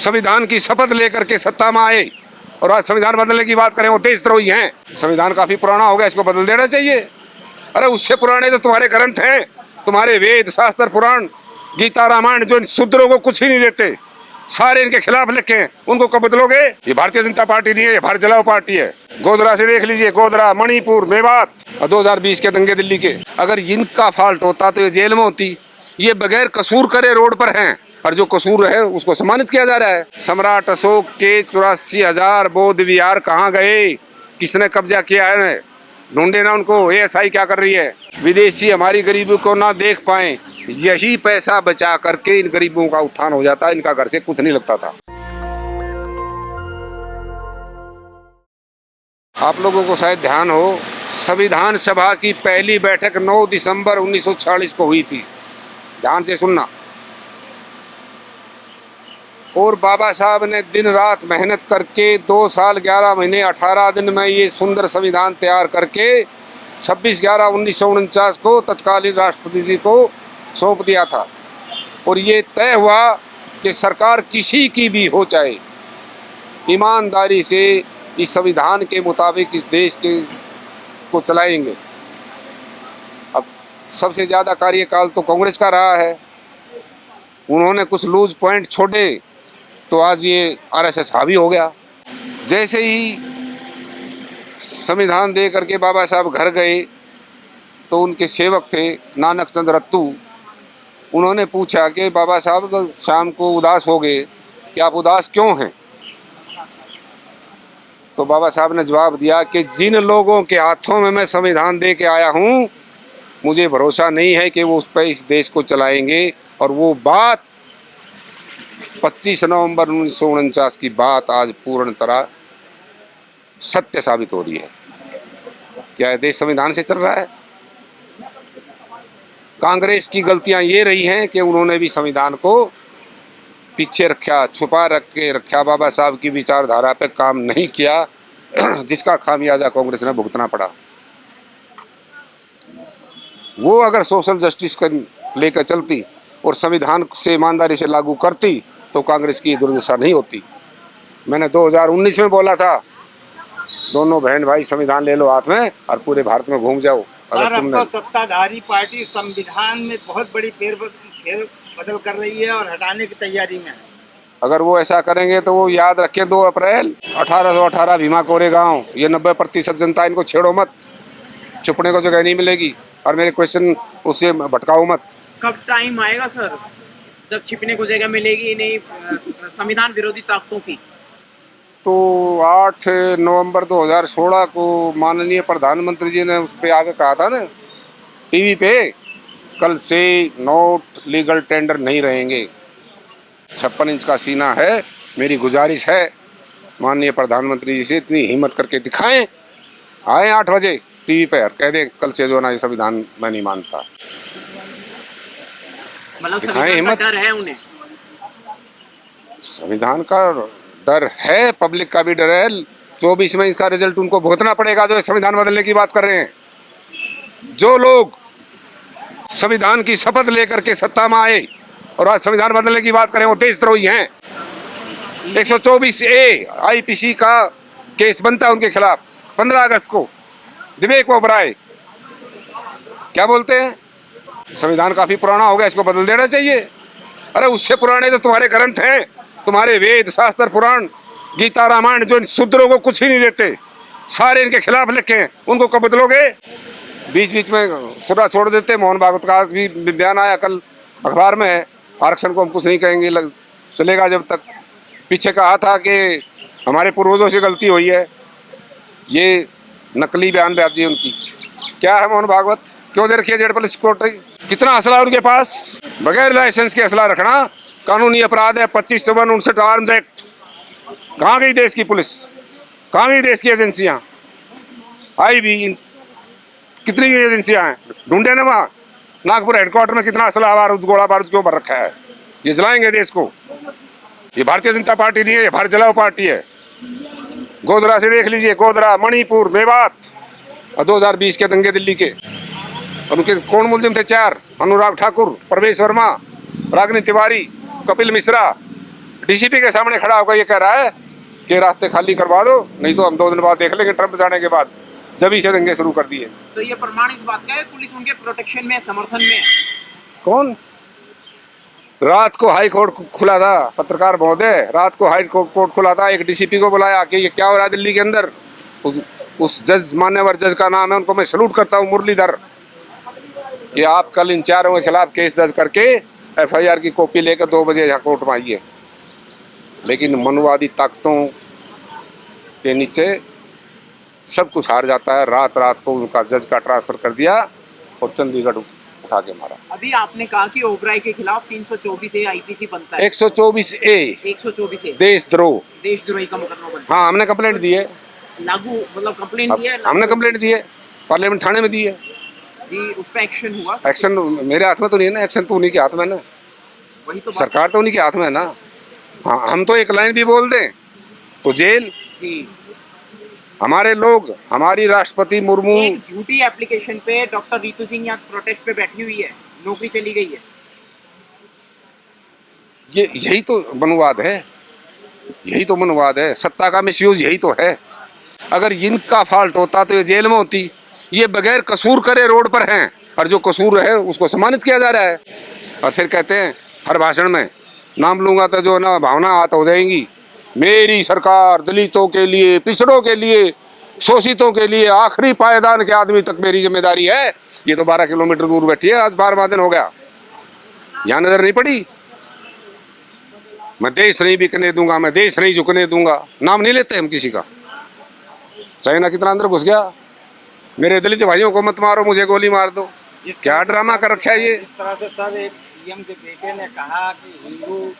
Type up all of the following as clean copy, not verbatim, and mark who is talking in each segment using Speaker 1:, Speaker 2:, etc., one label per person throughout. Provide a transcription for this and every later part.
Speaker 1: संविधान की शपथ लेकर के सत्ता में आए और आज संविधान बदलने की बात करें, वो देशद्रोही हैं। संविधान काफी पुराना हो गया, इसको बदल देना चाहिए। अरे उससे पुराने तो तुम्हारे ग्रंथ हैं, तुम्हारे वेद शास्त्र पुराण गीता रामायण, जो इन शूद्रों को कुछ ही नहीं देते, सारे इनके खिलाफ लिखे हैं, उनको कब बदलोगे? ये भारतीय जनता पार्टी नहीं है, ये भारत जलाओ पार्टी है। गोधरा से देख लीजिए, गोधरा, मणिपुर, मेवात और 2020 के दंगे दिल्ली के। अगर इनका फॉल्ट होता तो ये जेल में होती। ये बगैर कसूर करे रोड पर हैं और जो कसूर है उसको सम्मानित किया जा रहा है। सम्राट अशोक के 84,000 बौद्ध विहार कहाँ गए? किसने कब्जा किया है? ढूंढे ना उनको। एएसआई क्या कर रही है? विदेशी हमारी गरीबों को ना देख पाए, यही पैसा बचा करके इन गरीबों का उत्थान हो जाता। इनका घर से कुछ नहीं लगता था। आप लोगों को शायद ध्यान हो, संविधान सभा की पहली बैठक 9 दिसंबर 1946 को हुई थी। ध्यान से सुनना। और बाबा साहब ने दिन रात मेहनत करके 2 साल 11 महीने 18 दिन में ये सुंदर संविधान तैयार करके 26/11/1949 को तत्कालीन राष्ट्रपति जी को सौंप दिया था। और ये तय हुआ कि सरकार किसी की भी हो, चाहे ईमानदारी से इस संविधान के मुताबिक इस देश को चलाएंगे। अब सबसे ज़्यादा कार्यकाल तो कांग्रेस का रहा है। उन्होंने कुछ लूज पॉइंट छोड़े तो आज ये आरएसएस हावी हो गया। जैसे ही संविधान दे करके बाबा साहब घर गए तो उनके सेवक थे नानक चंद रत्तू, उन्होंने पूछा कि बाबा साहब शाम को उदास हो गए कि आप उदास क्यों हैं? तो बाबा साहब ने जवाब दिया कि जिन लोगों के हाथों में मैं संविधान दे के आया हूँ, मुझे भरोसा नहीं है कि वो उस पर इस देश को चलाएंगे। और वो बात 25 नवंबर 1949 की बात आज पूर्ण तरह सत्य साबित हो रही है। क्या देश संविधान से चल रहा है? कांग्रेस की गलतियां ये रही हैं कि उन्होंने भी संविधान को पीछे रखा, छुपा रखा, बाबा साहब की विचारधारा पे काम नहीं किया, जिसका खामियाजा कांग्रेस ने भुगतना पड़ा। वो अगर सोशल जस्टिस को लेकर चलती और संविधान से ईमानदारी से लागू करती तो कांग्रेस की दुर्दशा नहीं होती। मैंने 2019 में बोला था, दोनों बहन भाई संविधान ले लो हाथ में और पूरे भारत में घूम जाओ। अगर तुमने
Speaker 2: सत्ताधारी पार्टी संविधान में बहुत बड़ी फेर बदल कर रही है और हटाने की तैयारी में है। अगर
Speaker 1: वो ऐसा करेंगे तो वो याद रखें 2 अप्रैल 1818 भीमा कोरेगांव, ये 90% जनता, इनको छेड़ो मत, छुपने को जगह नहीं मिलेगी। और मेरे क्वेश्चन उससे भटकाओ मत।
Speaker 3: कब टाइम आएगा सर जब छिपने को जगह मिलेगी नहीं संविधान विरोधी ताकतों की?
Speaker 1: तो 8 नवंबर 2016 को माननीय प्रधानमंत्री जी ने उस पर आगे कहा था ना टीवी पे, कल से नोट लीगल टेंडर नहीं रहेंगे। 56 इंच का सीना है। मेरी गुजारिश है माननीय प्रधानमंत्री जी से, इतनी हिम्मत करके दिखाएं, आए 8 बजे टीवी पे और कह दे कल से जो ना ये संविधान मैं नहीं मानता।
Speaker 3: मतलब संविधान का डर है उन्हें?
Speaker 1: संविधान का डर है, पब्लिक का भी डर है। 24 में इसका रिजल्ट उनको भुगतना पड़ेगा जो संविधान बदलने की बात कर रहे हैं। जो लोग संविधान की शपथ लेकर के सत्ता में आए और आज संविधान बदलने की बात करें, वो देशद्रोही हैं। 124A आईपीसी का केस बनता है उनके खिलाफ 15 अगस्त को। विवेक ओबराय क्या बोलते हैं? संविधान काफी पुराना हो गया, इसको बदल देना चाहिए। अरे उससे पुराने तो तुम्हारे ग्रंथ हैं, तुम्हारे वेद शास्त्र पुराण गीता रामायण, जो इन शूद्रों को कुछ ही नहीं देते, सारे इनके खिलाफ लिखे हैं, उनको कब बदलोगे? बीच बीच में सुरा छोड़ देते। मोहन भागवत का भी बयान आया कल अखबार में है, आरक्षण को हम कुछ नहीं कहेंगे, चलेगा जब तक। पीछे कहा था कि हमारे पूर्वजों से गलती हुई है। ये नकली बयानबाजी उनकी। क्या है मोहन भागवत? क्यों दे रखी है जेड पुलिस सिक्योरिटी? कितना असला है उनके पास? बगैर लाइसेंस के असला रखना कानूनी अपराध है। 25/59 आर्म्स एक्ट। कहाँ गई देश की पुलिस? कहाँ गई देश की एजेंसियां? आई भी कितनी एजेंसियां हैं, ढूंढे ना। वहाँ नागपुर हेडक्वार्टर में कितना असला बारूद गोला बारूद क्यों भर रखा है? ये जलाएंगे देश को। ये भारतीय जनता पार्टी नहीं है, ये भारत जलाओ पार्टी है। गोधरा से देख लीजिए, गोधरा, मणिपुर, मेवात और 2020 के दंगे दिल्ली के। और उनके कौन मुलजिम थे? 4। अनुराग ठाकुर, प्रवेश वर्मा, रागिनी तिवारी, कपिल मिश्रा, डीसीपी के सामने खड़ा होकर ये कह रहा है कि रास्ते खाली करवा दो, नहीं तो हम 2 दिन बाद देख लेंगे ट्रंप जाने के बाद। जब ही से दंगे शुरू कर दिए।
Speaker 3: तो ये प्रमाण इस बात का है पुलिस उनके प्रोटेक्शन में, समर्थन में है।
Speaker 1: कौन? रात को हाई कोर्ट खुला था, पत्रकार महोदय, रात को हाई कोर्ट खुला था। एक डीसीपी को बुलाया कि ये क्या हो रहा है दिल्ली के अंदर। उस जज, मान्यवर जज का नाम है, उनको मैं सैल्यूट करता हूँ, मुरलीधर, कि आप कल इन चारों के खिलाफ केस दर्ज करके एफआईआर की कॉपी लेकर 2 बजे यहाँ कोर्ट में आइए। लेकिन मनुवादी ताकतों के नीचे सब कुछ हार जाता है। रात रात को उनका जज का ट्रांसफर कर दिया और चंडीगढ़ उठा के मारा।
Speaker 3: अभी आपने कहा कि ओबराय के खिलाफ 324A आईपीसी बनता है।
Speaker 1: 124A
Speaker 3: 124A
Speaker 1: देशद्रोह,
Speaker 3: देशद्रोही का मुकदमा बनता
Speaker 1: हाँ हमने कंप्लेंट दी है।
Speaker 3: है। लागू मतलब कंप्लेंट दी है,
Speaker 1: हमने कंप्लेंट दी है, पार्लियामेंट थाने में दी है।
Speaker 3: जी उस पर एक्शन हुआ?
Speaker 1: एक्शन मेरे हाथ में तो नहीं है ना, एक्शन तो उन्हीं के हाथ में है ना,
Speaker 3: वही तो
Speaker 1: सरकार तो उन्हीं के हाथ में है ना। हाँ, हम तो एक लाइन भी बोल दें तो जेल।
Speaker 3: जी
Speaker 1: हमारे लोग, हमारी राष्ट्रपति मुर्मू,
Speaker 3: एक झूठी एप्लीकेशन पे डॉक्टर रितु सिंह यहाँ प्रोटेस्ट पे बैठी हुई है, नौकरी चली गई है।
Speaker 1: ये यही तो मनुवाद है, यही तो मनुवाद है, सत्ता का मिसयूज यही तो है। अगर इनका फॉल्ट होता तो ये जेल में होती। ये बगैर कसूर करे रोड पर हैं, और जो कसूर है उसको सम्मानित किया जा रहा है। और फिर कहते हैं हर भाषण में, नाम लूंगा तो जो ना भावना हाथ हो जाएंगी, मेरी सरकार दलितों के लिए, पिछड़ों के लिए, शोषितों के लिए, आखिरी पायदान के आदमी तक मेरी जिम्मेदारी है। ये तो 12 किलोमीटर दूर बैठी है, आज 12वां दिन हो गया, यहाँ नजर नहीं पड़ी। मैं देश नहीं बिकने दूंगा, मैं देश नहीं झुकने दूंगा, नाम नहीं लेते हम किसी का। चाइना कितना अंदर घुस गया, मेरे दलित भाइयों को मत मारो, मुझे गोली मार दो। क्या ड्रामा कर रखा है ये।
Speaker 2: इस तरह से सर एक सीएम के बेटे ने कहा कि हिंदू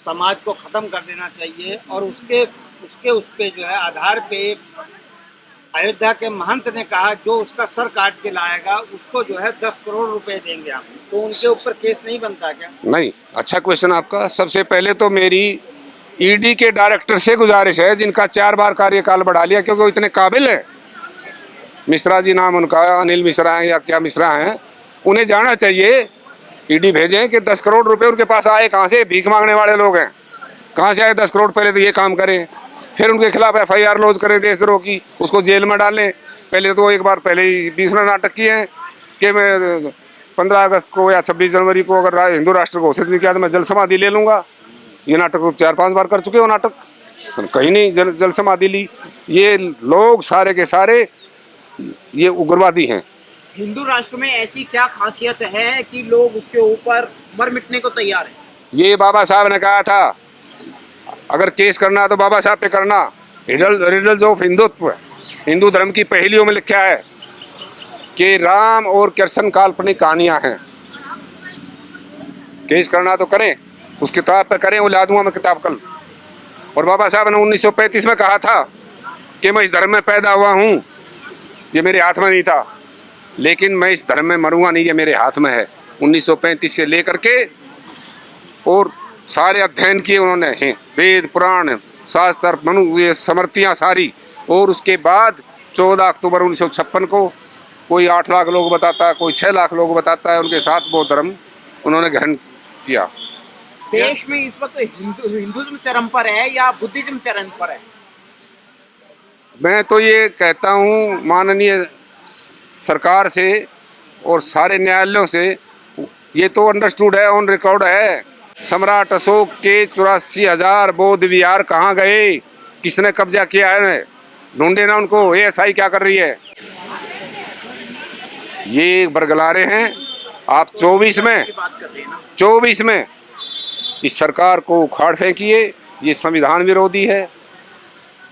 Speaker 2: समाज को खत्म कर देना चाहिए, और उसके उस पे जो है आधार पे एक अयोध्या के महंत ने कहा जो उसका सर काट के लाएगा उसको जो है 10 करोड़ रुपए देंगे आप। तो उनके ऊपर केस नहीं बनता क्या?
Speaker 1: नहीं, अच्छा क्वेश्चन आपका। सबसे पहले तो मेरी ईडी के डायरेक्टर से गुजारिश है, जिनका 4 बार कार्यकाल बढ़ा लिया क्योंकि वो इतने काबिल है, मिश्रा जी नाम उनका, अनिल मिश्रा हैं या क्या मिश्रा हैं, उन्हें जाना चाहिए। ईडी भेजें कि 10 करोड़ रुपए उनके पास आए कहाँ से, भीख मांगने वाले लोग हैं, कहाँ से आए 10 करोड़। पहले तो ये काम करें, फिर उनके खिलाफ एफआईआर लॉन्च करें देशद्रोह की, उसको जेल में डालें। पहले तो एक बार पहले ही 20 नाटक किए हैं कि मैं 15 अगस्त को या 26 जनवरी को अगर हिंदू राष्ट्र घोषित नहीं किया तो मैं जल समाधि ले लूँगा। ये नाटक तो 4-5 बार कर चुके हो नाटक, कहीं नहीं जल समाधि ली। ये लोग सारे के सारे ये उग्रवादी हैं।
Speaker 3: हिंदू राष्ट्र में ऐसी क्या खासियत है कि लोग उसके ऊपर मर मिटने को तैयार हैं?
Speaker 1: ये बाबा साहब ने कहा था, अगर केस करना है तो बाबा साहब पे करना। रिडल्स ऑफ हिंदुत्व, हिंदू धर्म की पहेलियों में लिखा है कि राम और कृष्ण काल्पनिक कहानियां हैं। केस करना तो करें, उस किताब पे करें, वो ला दूंगा मैं किताब कल। और बाबा साहब ने 1935 में कहा था कि मैं इस धर्म में पैदा हुआ हूँ, ये मेरे हाथ में नहीं था, लेकिन मैं इस धर्म में मरूंगा नहीं, ये मेरे हाथ में है। 1935 से लेकर के और सारे अध्ययन किए उन्होंने हैं, वेद पुराण शास्त्र मनु ये समर्थियाँ सारी। और उसके बाद 14 अक्टूबर 1956 को कोई 8 लाख लोग बताता है, कोई 6 लाख लोग बताता है, उनके साथ वो धर्म उन्होंने ग्रहण किया।
Speaker 3: देश में इस वक्त हिंदुज्म चरम पर है या बुद्धिज्म चरम पर है?
Speaker 1: मैं तो ये कहता हूँ माननीय सरकार से और सारे न्यायालयों से, ये तो अंडरस्टूड है, ऑन रिकॉर्ड है, सम्राट अशोक के 84,000 बौद्ध विहार कहाँ गए, किसने कब्जा किया है, ढूंढे ना उनको। एएसआई क्या कर रही है, ये बरगलारे हैं। आप 24 में इस सरकार को उखाड़ फेंकिए। ये संविधान विरोधी है,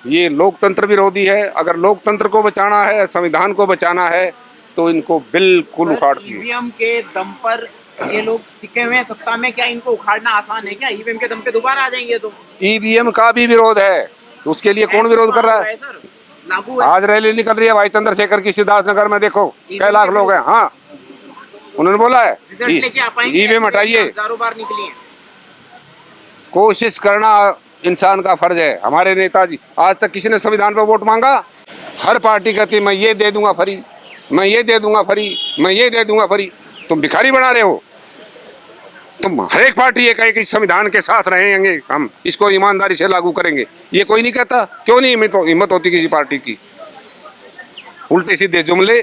Speaker 1: ये लोकतंत्र विरोधी है। अगर लोकतंत्र को बचाना है, संविधान को बचाना है, तो इनको बिल्कुल उखाड़ दीजिए।
Speaker 3: ईवीएम के दम पर ये लोग टिके हुए हैं सत्ता में, क्या इनको उखाड़ना आसान है क्या? ईवीएम के दम पे दोबारा आ जाएंगे तो?
Speaker 1: ईवीएम का भी विरोध है, उसके लिए कौन विरोध कर रहा है?
Speaker 3: सर लागू है।
Speaker 1: आज रैली निकल रही है भाई चंद्रशेखर की सिद्धार्थनगर में, देखो कई लाख लोग हैं। हाँ, उन्होंने बोला है ईवीएम हटाइए।
Speaker 3: हजारों बार निकली है।
Speaker 1: कोशिश करना इंसान का फर्ज है। हमारे नेताजी, आज तक किसी ने संविधान पर वोट मांगा? हर पार्टी कहती मैं ये दे दूंगा फ्री, मैं ये दे दूंगा फ्री, मैं ये दे दूंगा फ्री। तुम भिखारी बना रहे हो। तुम हर एक पार्टी ये कहे कि संविधान के साथ रहेंगे, हम इसको ईमानदारी से लागू करेंगे, ये कोई नहीं कहता। क्यों नहीं हिम्मत होती किसी पार्टी की? उल्टे सीधे जुमले।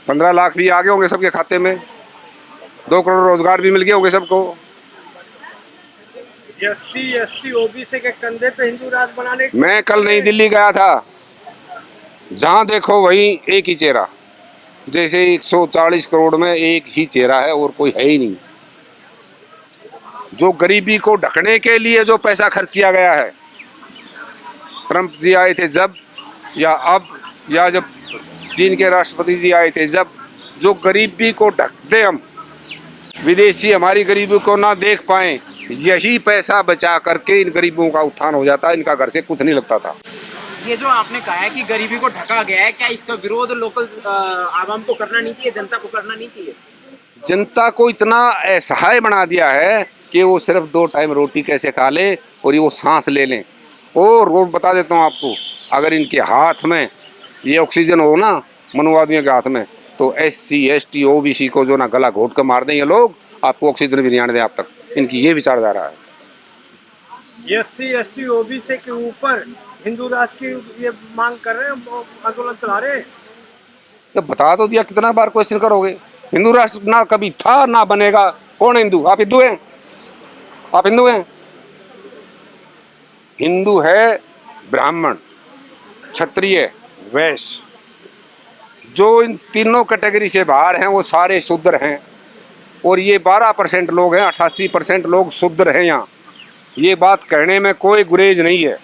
Speaker 1: 15 लाख भी आ गए होंगे सबके खाते में, 2 करोड़ रोजगार भी मिल गए होंगे सबको।
Speaker 2: SC ST OBC के कंधे पे हिंदू राज बनाने।
Speaker 1: मैं कल नई दिल्ली गया था, जहाँ देखो वही एक ही चेहरा, जैसे 140 करोड़ में एक ही चेहरा है और कोई है ही नहीं। जो गरीबी को ढकने के लिए जो पैसा खर्च किया गया है, ट्रंप जी आए थे जब, या अब, या जब चीन के राष्ट्रपति जी आए थे जब, जो गरीबी को ढकते हम, विदेशी हमारी गरीबी को ना देख पाए, यही पैसा बचा करके इन गरीबों का उत्थान हो जाता, इनका घर से कुछ नहीं लगता था।
Speaker 3: ये जो आपने कहा है कि गरीबी को ढका गया है, क्या इसका विरोध लोकल आवाम को करना नहीं चाहिए, जनता को करना नहीं चाहिए?
Speaker 1: जनता को इतना असहाय बना दिया है कि वो सिर्फ 2 टाइम रोटी कैसे खा ले और ये वो सांस ले लें। और वो बता देता हूँ आपको, अगर इनके हाथ में ये ऑक्सीजन हो ना, मनुवादियों के हाथ में, तो SC ST OBC को जो ना गला घोट कर मार दें ये लोग, आपको ऑक्सीजन भी नहीं आने दें आप तक। इनकी ये विचारधारा है।
Speaker 2: SC ST OBC के ऊपर हिंदू राष्ट्र की ये मांग कर रहे हैं, आंदोलन चला रहे हैं।
Speaker 1: तो बता तो दिया, कितना बार क्वेश्चन करोगे? हिंदू राष्ट्र ना कभी था ना बनेगा। कौन हिंदू? आप हिंदू हैं? आप हिंदू हैं? हिंदू है ब्राह्मण, क्षत्रिय, वैश्य। जो इन तीनों कैटेगरी से बाहर हैं वो सारे शूद्र हैं, और ये 12% लोग हैं, 88% लोग शूद्र हैं यहाँ। ये बात कहने में कोई गुरेज नहीं है,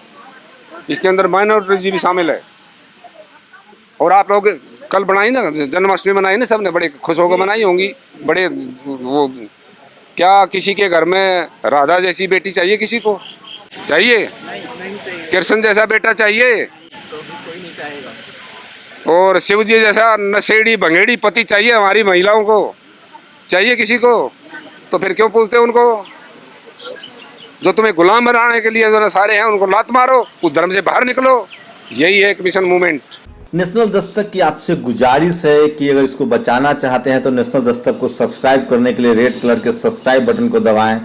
Speaker 1: इसके अंदर माइनॉरिटी भी शामिल है। और आप लोग कल बनाई ना, जन्माष्टमी मनाई ना, सबने बड़े खुश होकर मनाई होंगी। बड़े वो, क्या किसी के घर में राधा जैसी बेटी चाहिए? किसी को चाहिए?
Speaker 3: नहीं चाहिए।
Speaker 1: कृष्ण जैसा बेटा चाहिए?
Speaker 3: तो कोई नहीं चाहेगा।
Speaker 1: और शिव जी जैसा नशेड़ी भंगेड़ी पति चाहिए हमारी महिलाओं को? चाहिए किसी को? तो फिर क्यों पूछते उनको? जो तुम्हें गुलाम बनाने के लिए जो ना सारे हैं, उनको लात मारो, उस धर्म से बाहर निकलो। यही है एक मिशन मूवमेंट।
Speaker 4: नेशनल दस्तक की आपसे गुजारिश है कि अगर इसको बचाना चाहते हैं तो नेशनल दस्तक को सब्सक्राइब करने के लिए रेड कलर के सब्सक्राइब बटन को दबाएं,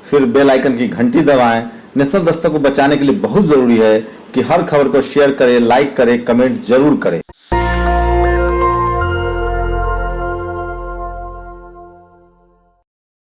Speaker 4: फिर बेल आइकन की घंटी दबाएं। नेशनल दस्तक को बचाने के लिए बहुत जरूरी है कि हर खबर को शेयर करें, लाइक करें, कमेंट जरूर करें।